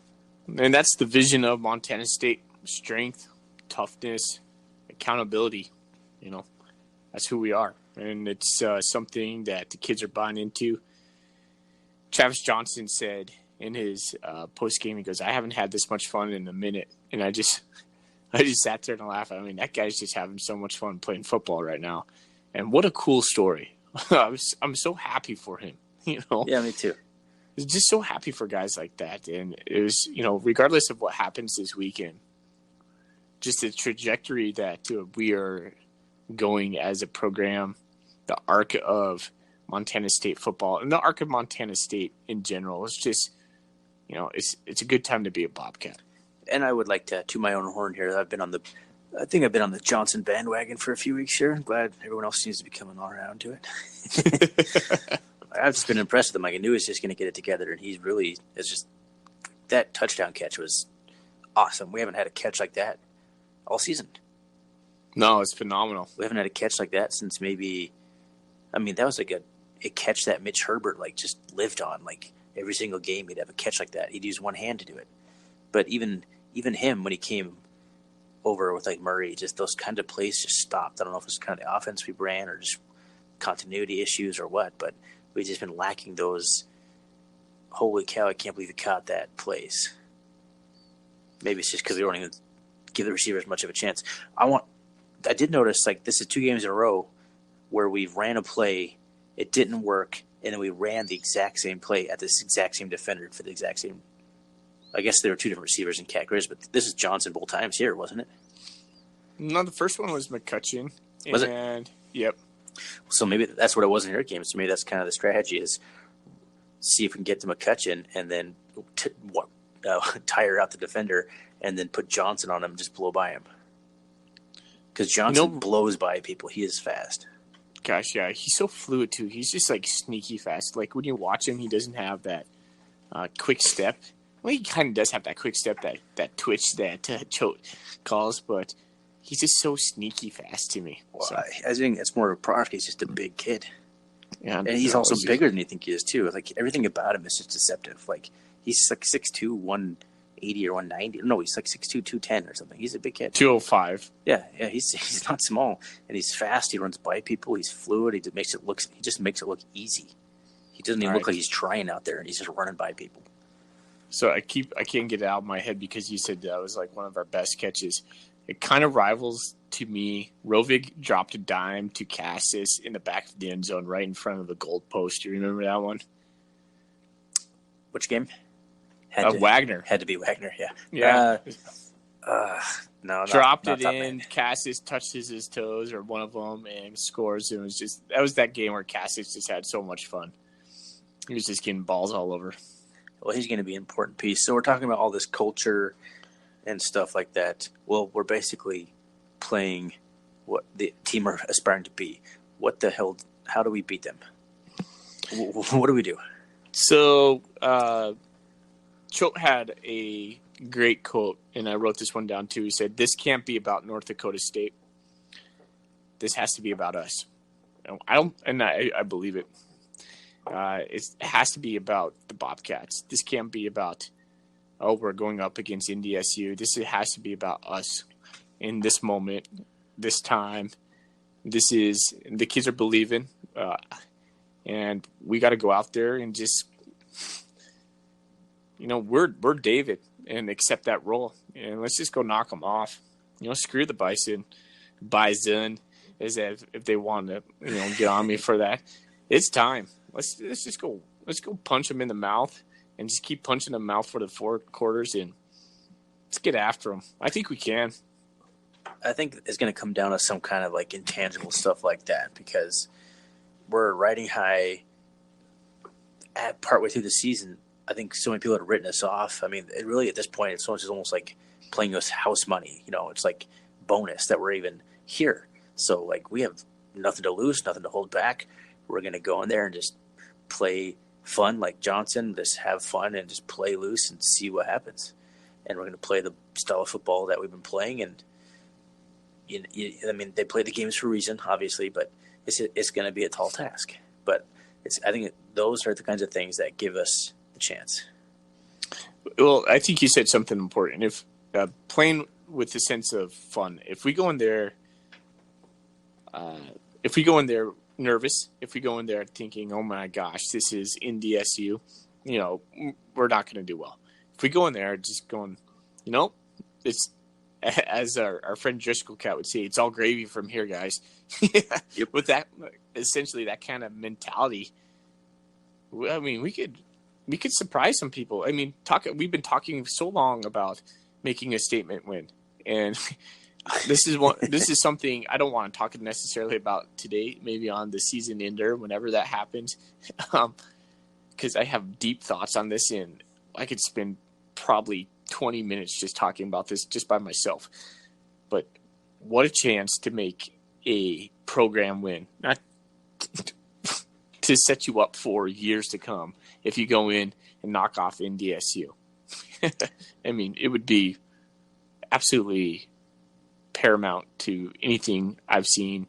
And that's the vision of Montana State: strength, toughness, accountability. That's who we are. And it's something that the kids are buying into. Travis Johnson said in his post-game, he goes, "I haven't had this much fun in a minute." And I just sat there and laughed. I mean, that guy's just having so much fun playing football right now. And what a cool story. I'm so happy for him, Yeah, me too. Just so happy for guys like that. And it was, regardless of what happens this weekend, just the trajectory that we are going as a program, the arc of Montana State football and the arc of Montana State in general is just, it's a good time to be a Bobcat. And I would like to toot my own horn here. I think I've been on the Johnson bandwagon for a few weeks here. I'm glad everyone else seems to be coming all around to it. I've just been impressed with him. Like, I knew he was just going to get it together, and that touchdown catch was awesome. We haven't had a catch like that all season. No, it's phenomenal. We haven't had a catch like that since that was like a catch that Mitch Herbert just lived on. Like, every single game he'd have a catch like that. He'd use one hand to do it. But even him, when he came over with Murray, just those kind of plays just stopped. I don't know if it's kind of the offense we ran or just continuity issues or what, but we've just been lacking those holy cow, I can't believe he caught that plays. Maybe it's just because we don't even give the receivers much of a chance. I did notice, this is 2 games in a row where we ran a play, it didn't work, and then we ran the exact same play at this exact same defender for the exact same. I guess there were 2 different receivers in Cat Grizz, but this is Johnson both times here, wasn't it? No, the first one was McCutcheon. Was it? Yep. So maybe that's what it was in your games. So maybe that's kind of the strategy, is see if we can get to McCutcheon and then tire out the defender and then put Johnson on him and just blow by him. Because Johnson blows by people. He is fast. Gosh, yeah. He's so fluid, too. He's just, sneaky fast. Like, when you watch him, he doesn't have that quick step. Well, he kind of does have that quick step, that twitch that Choate calls, but he's just so sneaky fast to me. Well, I think it's more of a product. He's just a big kid. Yeah, and he's also bigger than you think he is, too. Everything about him is just deceptive. He's 6'2", 180 or 190. No, he's 6'2", 210 or something. He's a big kid. 205. Yeah, he's not small, and he's fast. He runs by people. He's fluid. He just makes it look easy. He doesn't even look like he's trying out there, and he's just running by people. So I can't get it out of my head because you said that was one of our best catches. It kind of rivals to me. Rovig dropped a dime to Cassis in the back of the end zone right in front of the goal post. Do you remember that one? Which game? Wagner. Had to be Wagner, yeah. Yeah. No, dropped it in. Cassis touches his toes or one of them and scores. It was that game where Cassis just had so much fun. He was just getting balls all over. Well, he's going to be an important piece. So we're talking about all this culture and stuff like that. Well, we're basically playing what the team are aspiring to be. What the hell? How do we beat them? What do we do? So, Choate had a great quote, and I wrote this one down too. He said, "This can't be about North Dakota State." this has to be about us. I believe it. It has to be about the Bobcats. This can't be about, we're going up against NDSU. This has to be about us in this moment, this time. The kids are believing, and we got to go out there and just, we're David and accept that role, and let's just go knock them off. Screw the Bison, as if they want to, get on me for that. It's time. Let's just go. Let's go punch them in the mouth and just keep punching them mouth for the 4 quarters, and let's get after them. I think we can. I think it's going to come down to some kind of like intangible stuff like that, because we're riding high at partway through the season. I think so many people had written us off. I mean, it really at this point, it's almost like playing us house money. It's like bonus that we're even here. So like we have nothing to lose, nothing to hold back. We're going to go in there and just play fun like Johnson, just have fun and just play loose and see what happens. And we're going to play the style of football that we've been playing. And I mean, they play the games for a reason, obviously, but it's going to be a tall task. But I think those are the kinds of things that give us the chance. Well, I think you said something important. If playing with the sense of fun, if we go in there nervous, if we go in there thinking, oh my gosh, this is NDSU, we're not going to do well. If we go in there just going, it's, as our friend Driscoll Cat would say, it's all gravy from here, guys. Yep. With that, essentially that kind of mentality, I mean, we could surprise some people. I mean, we've been talking so long about making a statement win, and this is something I don't want to talk necessarily about today. Maybe on the season ender, whenever that happens, because I have deep thoughts on this, and I could spend probably 20 minutes just talking about this just by myself. But what a chance to make a program win, not to set you up for years to come if you go in and knock off NDSU. I mean, it would be absolutely paramount to anything I've seen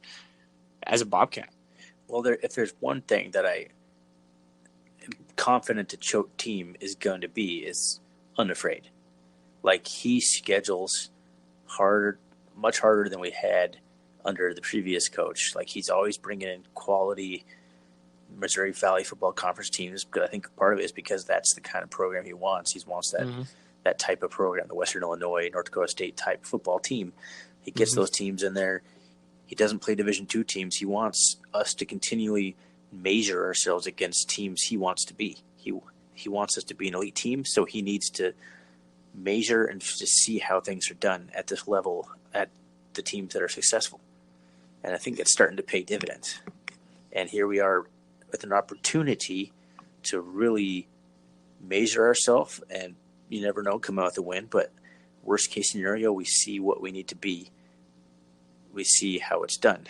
as a Bobcat. Well, if there's one thing that I am confident the choke team is going to be, is unafraid. Like, he schedules much harder than we had under the previous coach. Like, he's always bringing in quality Missouri Valley Football Conference teams. But I think part of it is because that's the kind of program he wants. He wants that type of program, the Western Illinois, North Dakota State type football team. He gets those teams in there. He doesn't play Division II teams. He wants us to continually measure ourselves against teams he wants to be. He wants us to be an elite team, so he needs to measure and just see how things are done at this level at the teams that are successful. And I think it's starting to pay dividends. And here we are with an opportunity to really measure ourselves, and you never know, come out with a win. But worst case scenario, we see what we need to be. We see how it's done,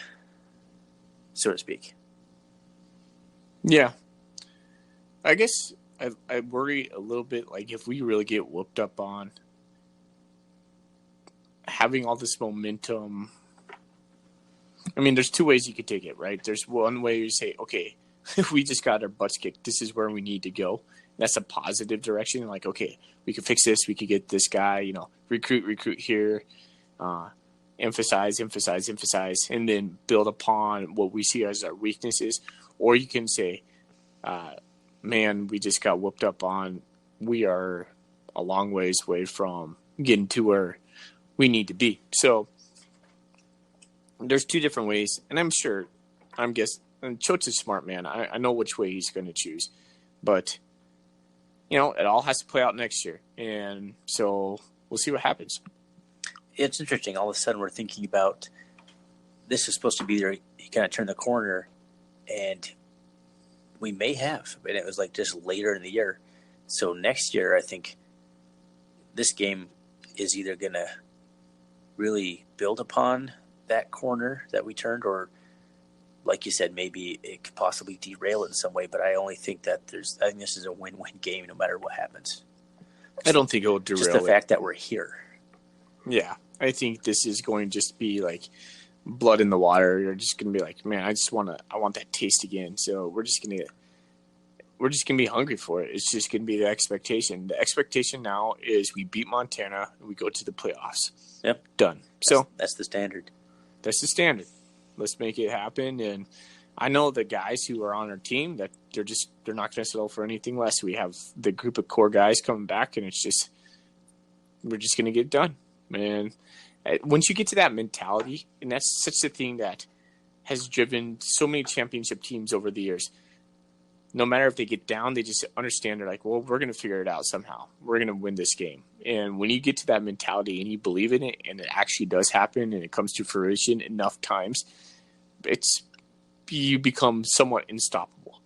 so to speak. Yeah. I guess I worry a little bit, like, if we really get whooped up on having all this momentum. I mean, there's 2 ways you could take it, right? There's one way you say, okay, we just got our butts kicked. This is where we need to go. That's a positive direction. Like, okay, we could fix this. We could get this guy, recruit here, emphasize, and then build upon what we see as our weaknesses. Or you can say, man, we just got whooped up on. We are a long ways away from getting to where we need to be. So there's 2 different ways, and I'm guessing, and Choate's a smart man. I know which way he's going to choose, but it all has to play out next year, and so we'll see what happens. It's interesting. All of a sudden, we're thinking about this is supposed to be there. He kind of turned the corner, and we may have, but it was like just later in the year. So next year, I think this game is either going to really build upon that corner that we turned, or like you said, maybe it could possibly derail it in some way. But I only think that I think this is a win-win game no matter what happens. I don't think it will derail just the fact that we're here. Yeah, I think this is going to just be like blood in the water. You're just gonna be like, man, I want that taste again. So we're just gonna be hungry for it. It's just gonna be the expectation. The expectation now is we beat Montana and we go to the playoffs. Yep, done. That's the standard. That's the standard. Let's make it happen. And I know the guys who are on our team that they're not going to settle for anything less. We have the group of core guys coming back, and we're just going to get it done. And once you get to that mentality, and that's such a thing that has driven so many championship teams over the years. No matter if they get down, they just understand. They're like, well, we're going to figure it out somehow. We're going to win this game. And when you get to that mentality and you believe in it, and it actually does happen, and it comes to fruition enough times, you become somewhat unstoppable.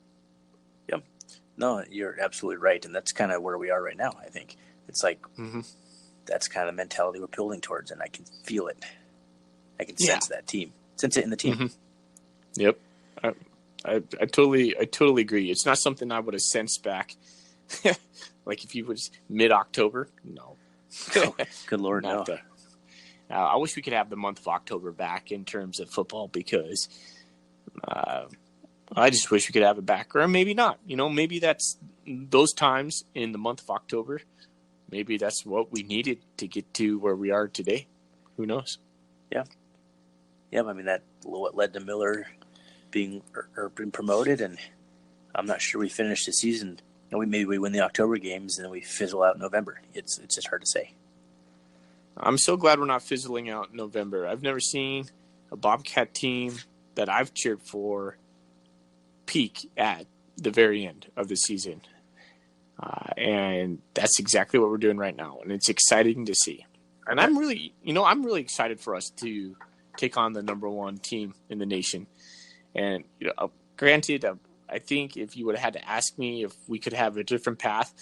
Yep. No, you're absolutely right. And that's kind of where we are right now, I think. It's like that's kind of the mentality we're building towards, and I can feel it. I can sense that team. Sense it in the team. Mm-hmm. Yep. I totally agree. It's not something I would have sensed back. Like if you was mid-October, no. Oh, good Lord, no. I wish we could have the month of October back in terms of football, because I just wish we could have it back, or maybe not. Maybe that's those times in the month of October. Maybe that's what we needed to get to where we are today. Who knows? Yeah. Yeah, I mean, that what led to Miller being promoted, and I'm not sure we finished the season. Maybe we win the October games and then we fizzle out in November. It's just hard to say. I'm so glad we're not fizzling out in November. I've never seen a Bobcat team that I've cheered for peak at the very end of the season. And that's exactly what we're doing right now. And it's exciting to see. And I'm really excited for us to take on the number one team in the nation. And granted, I think if you would have had to ask me if we could have a different path,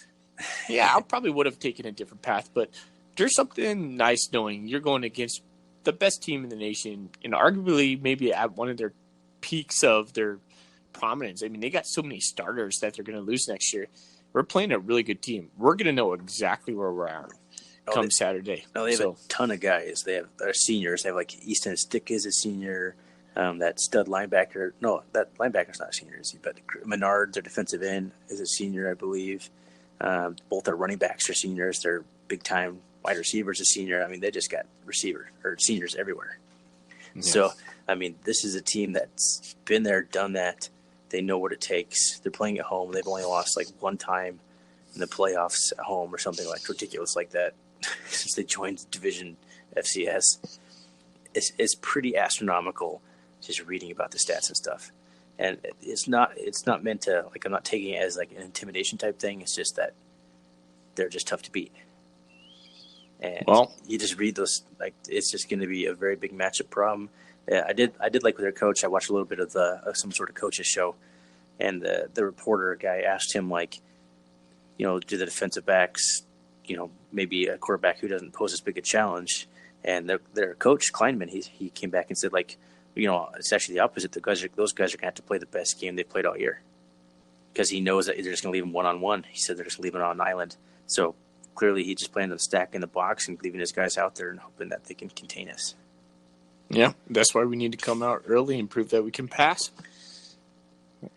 yeah, I probably would have taken a different path. But there's something nice knowing you're going against the best team in the nation, and arguably maybe at one of their peaks of their prominence. I mean, they got so many starters that they're going to lose next year. We're playing a really good team. We're going to know exactly where we're at come Saturday. No, they have a ton of guys. They have seniors. They have like Easton Stick is a senior. That stud linebacker. No, that linebacker's not a senior, is he? But Menard, their defensive end, is a senior, I believe. Both their running backs are seniors. Their big-time wide receivers a senior. I mean, they just got seniors everywhere. Yeah. So, I mean, this is a team that's been there, done that. They know what it takes. They're playing at home. They've only lost like one time in the playoffs at home or something like ridiculous like that since they joined Division FCS. It's pretty astronomical just reading about the stats and stuff. And it's not meant to, like, I'm not taking it as like an intimidation type thing. It's just that they're just tough to beat. And you just read those, like, it's just going to be a very big matchup problem. Yeah, I did like with their coach. I watched a little bit of some sort of coach's show, and the reporter guy asked him, like, do the defensive backs, maybe a quarterback who doesn't pose as big a challenge. And their coach Kleinman, he came back and said, like, it's actually the opposite. Those guys are going to have to play the best game they've played all year, because he knows that they're just going to leave them one-on-one. He said they're just leaving it on an island. So clearly he just planned on stacking the box and leaving his guys out there and hoping that they can contain us. Yeah, that's why we need to come out early and prove that we can pass.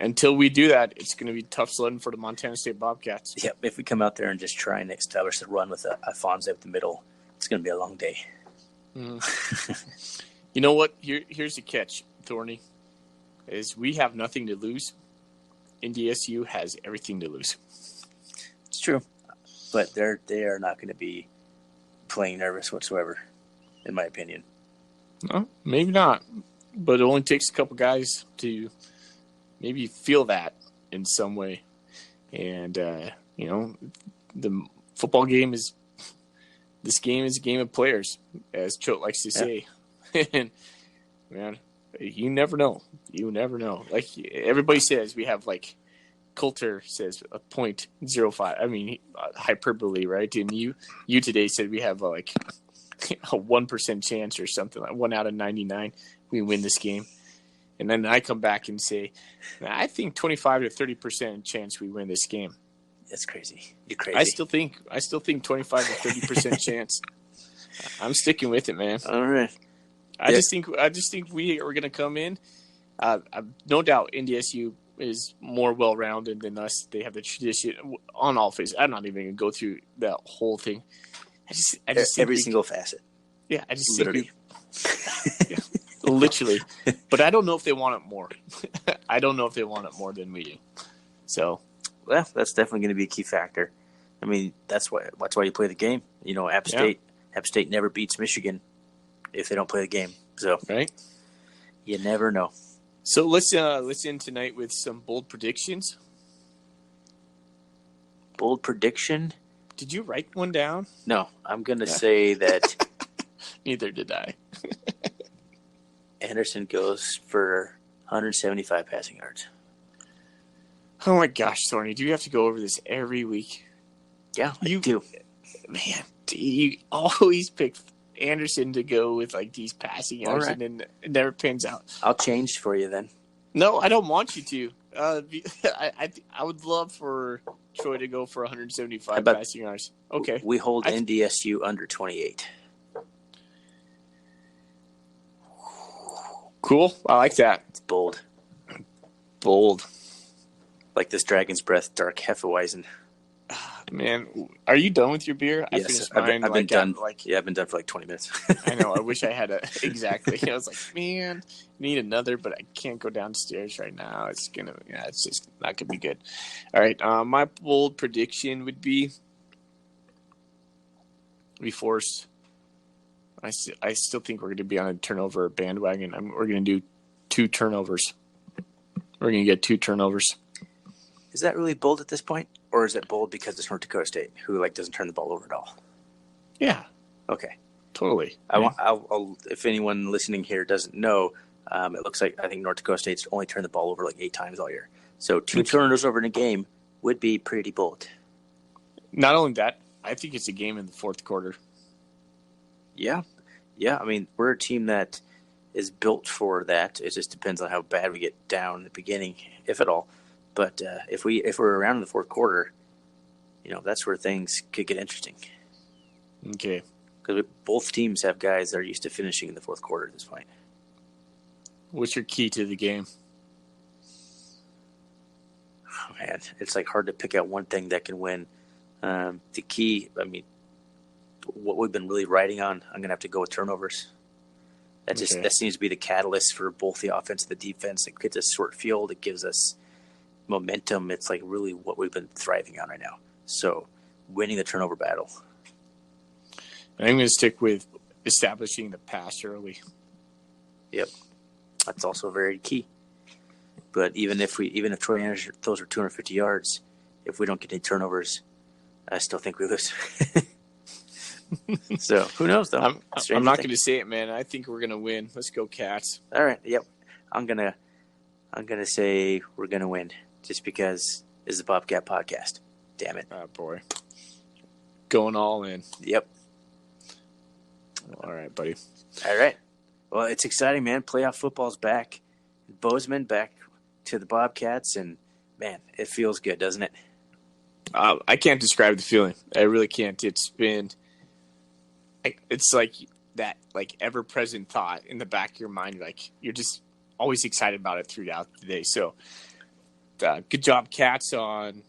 Until we do that, it's going to be tough sledding for the Montana State Bobcats. Yep, if we come out there and just try and establish the run with Alphonse up the middle, it's going to be a long day. Mm. You know what? Here's the catch, Thorny, is we have nothing to lose. NDSU has everything to lose. It's true, but they are not going to be playing nervous whatsoever, in my opinion. No, maybe not, but it only takes a couple guys to maybe feel that in some way. And, the football game is a game of players, as Choate likes to say. And, man, you never know. You never know. Like everybody says, we have, like, Coulter says a 0.05. I mean, hyperbole, right? And you today said we have, a 1% chance or something, like 1 out of 99 we win this game. And then I come back and say, I think 25 to 30% chance we win this game. That's crazy. You're crazy. I still think 25 to 30% chance. I'm sticking with it, man. All right. I just think we are going to come in. No doubt NDSU is more well-rounded than us. They have the tradition on all phases. I'm not even going to go through that whole thing. I just think every single facet. Yeah, I just literally. think yeah, literally. But I don't know if they want it more. I don't know if they want it more than we do. So, well, that's definitely going to be a key factor. I mean, that's why you play the game. You know, App State never beats Michigan if they don't play the game. So, right, you never know. So let's end tonight with some bold predictions. Bold prediction? Did you write one down? No, I'm going to say that. Neither did I. Anderson goes for 175 passing yards. Oh my gosh, Thorny, do you have to go over this every week? Yeah, you do. Man, you always pick Anderson to go with like these passing yards, and then it never pans out. I'll change for you then. No, I don't want you to. I would love for Troy to go for 175 passing yards. Okay. We hold NDSU under 28. Cool. I like that. It's bold. Bold. Like this Dragon's Breath Dark Hefeweizen. Man, are you done with your beer? Yes, I've been done. I've been done for like 20 minutes. I know. I wish I had exactly. I was like, man, need another, but I can't go downstairs right now. It's just not gonna be good. All right. My bold prediction would be we forced. I still think we're going to be on a turnover bandwagon. We're going to do 2 turnovers. We're going to get 2 turnovers. Is that really bold at this point? Or is it bold because it's North Dakota State, who doesn't turn the ball over at all? Yeah. Okay. Totally. I'll if anyone listening here doesn't know, it looks like I think North Dakota State's only turned the ball over 8 times all year. So 2 turnovers over in a game would be pretty bold. Not only that, I think it's a game in the fourth quarter. Yeah. Yeah, I mean, we're a team that is built for that. It just depends on how bad we get down in the beginning, if at all. But if we're around in the fourth quarter, that's where things could get interesting. Okay. Because both teams have guys that are used to finishing in the fourth quarter at this point. What's your key to the game? Oh, man, it's hard to pick out one thing that can win. The key, I mean, what we've been really riding on, I'm going to have to go with turnovers. That seems to be the catalyst for both the offense and the defense. It gets us short field. It gives us momentum. It's really what we've been thriving on right now. So winning the turnover battle. I'm going to stick with establishing the pass early. Yep. That's also very key. But even if Troy Anderson throws for 250 yards, if we don't get any turnovers, I still think we lose. So who knows though? I'm not going to say it, man. I think we're going to win. Let's go Cats. All right. Yep. I'm gonna say we're gonna win just because it's the Bobcat podcast. Damn it. Oh boy. Going all in. Yep. All right, buddy. All right. Well, it's exciting, man. Playoff football's back. Bozeman back to the Bobcats, and man, it feels good, doesn't it? I can't describe the feeling. I really can't. It's like that, ever-present thought in the back of your mind. You're just always excited about it throughout the day. So, good job, Cats, on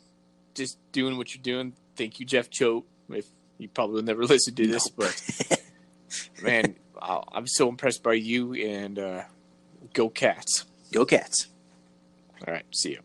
just doing what you're doing. Thank you, Jeff Choate. If you probably will never listen to this, but man, I'm so impressed by you. And go Cats. Go Cats. All right, see you.